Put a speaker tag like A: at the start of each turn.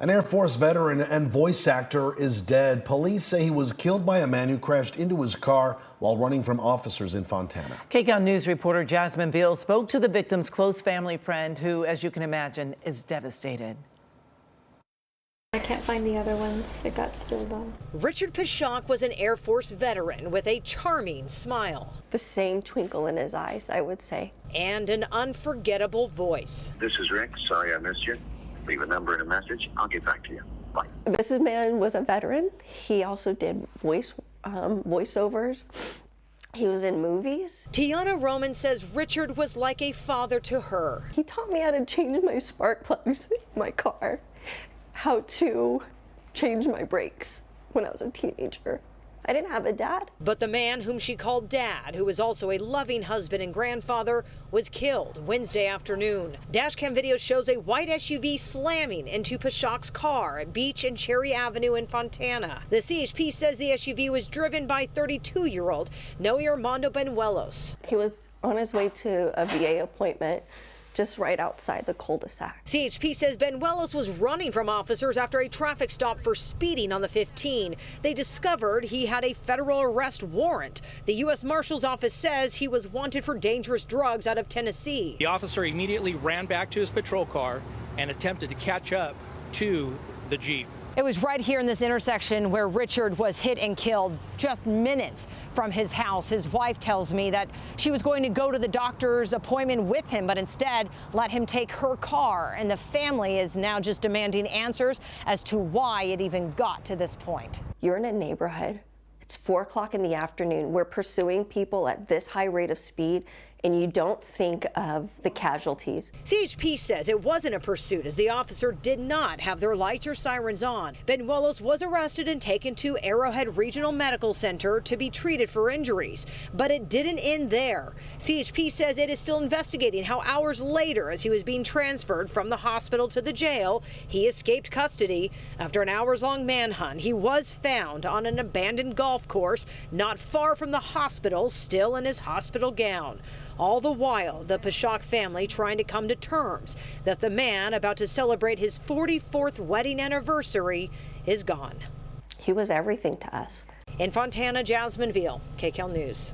A: An Air Force veteran and voice actor is dead. Police say he was killed by a man who crashed into his car while running from officers in Fontana.
B: KCAL News reporter Jasmine Viel spoke to the victim's close family friend who, as you can imagine, is devastated.
C: I can't find the other ones. It got spilled on.
D: Richard Pshock was an Air Force veteran with a charming smile.
E: The same twinkle in his eyes, I would say.
D: And an unforgettable voice.
F: This is Rick. Sorry I missed you. Leave a number and a message. I'll get back to you. Bye.
E: This man was a veteran. He also did voiceovers. He was in movies.
D: Tiana Roman says Richard was like a father to her.
E: He taught me how to change my spark plugs in my car, how to change my brakes when I was a teenager. I didn't have a dad.
D: But the man whom she called dad, who was also a loving husband and grandfather, was killed Wednesday afternoon. Dashcam video shows a white SUV slamming into Pshock's car at Beach and Cherry Avenue in Fontana. The CHP says the SUV was driven by 32-year-old Noe Armando Benuelos.
E: He was on his way to a VA appointment just right outside the cul-de-sac.
D: CHP says Benuelos was running from officers after a traffic stop for speeding on the 15. They discovered he had a federal arrest warrant. The U.S. Marshal's office says he was wanted for dangerous drugs out of Tennessee.
G: The officer immediately ran back to his patrol car and attempted to catch up to the Jeep.
D: It was right here in this intersection where Richard was hit and killed, just minutes from his house. His wife tells me that she was going to go to the doctor's appointment with him, but instead let him take her car. And the family is now just demanding answers as to why it even got to this point.
E: You're in a neighborhood. It's 4 o'clock in the afternoon. We're pursuing people at this high rate of speed, and you don't think of the casualties.
D: CHP says it wasn't a pursuit as the officer did not have their lights or sirens on. Benuelos was arrested and taken to Arrowhead Regional Medical Center to be treated for injuries. But it didn't end there. CHP says it is still investigating how hours later, as he was being transferred from the hospital to the jail, he escaped custody. After an hours-long manhunt, he was found on an abandoned golf course not far from the hospital, still in his hospital gown. All the while, the Pshock family trying to come to terms that the man about to celebrate his 44th wedding anniversary is gone.
E: He was everything to us.
D: In Fontana, Jasmine Viel, KCAL News.